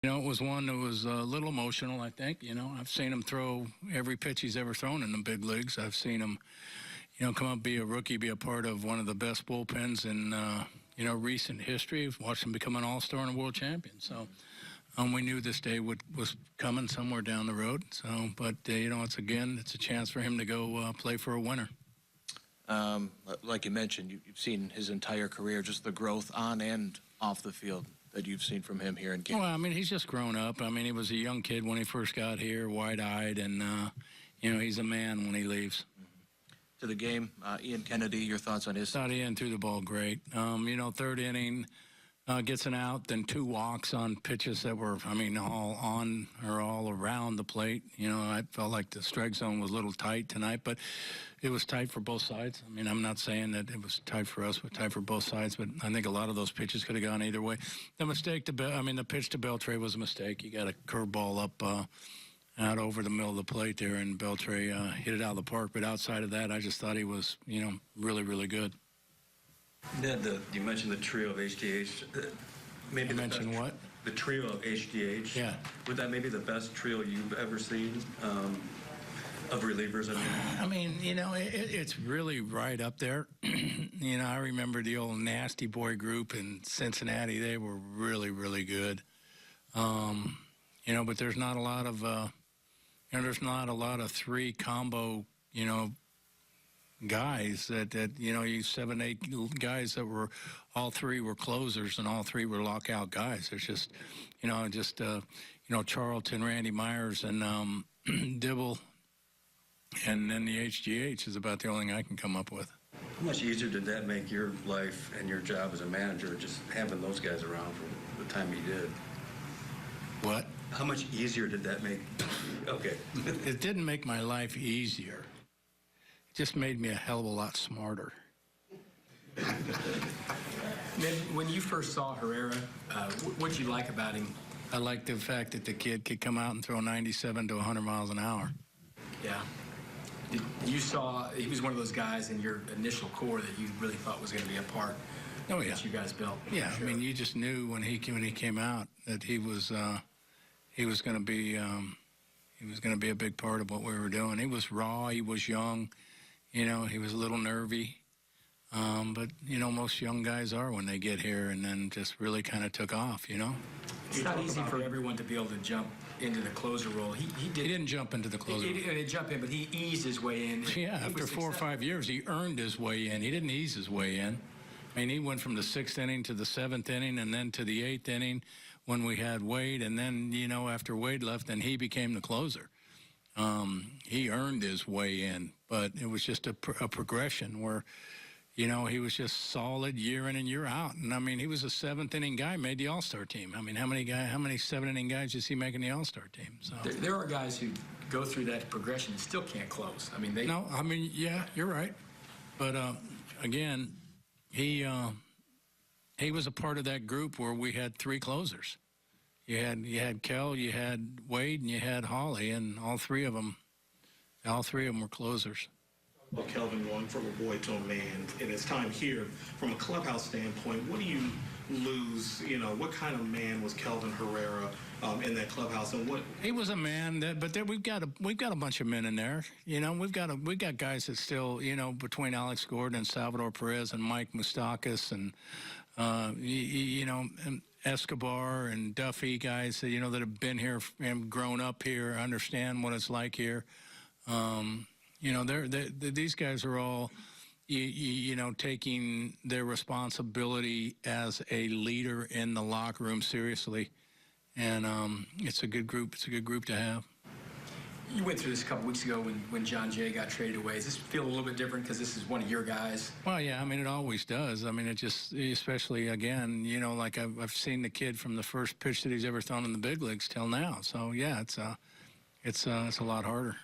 It was one that was a little emotional, I think. I've seen him throw every pitch he's ever thrown in the big leagues. I've seen him, come up, be a rookie, be a part of one of the best bullpens in, recent history. Watched him become an all-star and a world champion. So we knew this day was coming somewhere down the road. So, but, it's a chance for him to go play for a winner. Like you mentioned, you've seen his entire career, just the growth on and off the field that you've seen from him here in Kansas. Well, he's just grown up. He was a young kid when he first got here, wide-eyed, and, he's a man when he leaves. To the game, Ian Kennedy, your thoughts on his? Thought Ian threw the ball great. Third inning, gets an out, then 2 walks on pitches that were, all on or all around the plate. I felt like the strike zone was a little tight tonight, but it was tight for both sides. I'm not saying that it was tight for us, but tight for both sides. But I think a lot of those pitches could have gone either way. The mistake the pitch to Beltre was a mistake. He got a curveball up out over the middle of the plate there, and Beltre hit it out of the park. But outside of that, I just thought he was, really, really good. Ned, you mentioned the trio of HDH. Maybe you mentioned what? The trio of HDH. Yeah. Would that maybe the best trio you've ever seen of relievers? It's really right up there. I remember the old Nasty Boy group in Cincinnati. They were really, really good. But there's not a lot of, there's not a lot of 3 combo, guys that you 7, 8 guys that were, all 3 were closers and all 3 were lockout guys. There's just, Charlton, Randy Myers, and Dibble, and then the HGH is about the only thing I can come up with. How much easier did that make your life and your job as a manager, just having those guys around for the time you did? What? How much easier did that make? Okay. It didn't make my life easier. It just made me a hell of a lot smarter. Ned, when you first saw Herrera, what did you like about him? I liked the fact that the kid could come out and throw 97 to 100 miles an hour. Yeah. You saw he was one of those guys in your initial core that you really thought was going to be a part that you guys built. Yeah, sure. you just knew when he came out that he was going to be a big part of what we were doing. He was raw. He was young. He was a little nervy. But, most young guys are when they get here, and then just really kind of took off, It's not easy for everyone to be able to jump into the closer role. He didn't jump into the closer role. He didn't jump in, but he eased his way in. Yeah, after 4 or 5 years, he earned his way in. He didn't ease his way in. He went from the 6th inning to the 7th inning and then to the 8th inning when we had Wade. And then, after Wade left, then he became the closer. He earned his way in, but it was just a progression where, he was just solid year in and year out. And, he was a 7th inning guy, made the All-Star team. How many 7-inning guys you see making the All-Star team? So there are guys who go through that progression and still can't close. Yeah, you're right. But, again, he was a part of that group where we had 3 closers. You had Kel, you had Wade, and you had Holly, and all three of them were closers. Well, Kelvin, going from a boy to a man, in his time here, from a clubhouse standpoint, what do you lose? What kind of man was Kelvin Herrera in that clubhouse, and what? He was a man, we've got a bunch of men in there. We've got guys that still, between Alex Gordon and Salvador Perez and Mike Moustakas and and Escobar and Duffy, guys that that have been here and grown up here, understand what it's like here. These guys are all, taking their responsibility as a leader in the locker room seriously, and it's a good group. It's a good group to have. You went through this a couple weeks ago when John Jay got traded away. Does this feel a little bit different because this is one of your guys? Well, yeah, it always does. It just, especially again, like I've seen the kid from the first pitch that he's ever thrown in the big leagues till now. So yeah, it's a lot harder.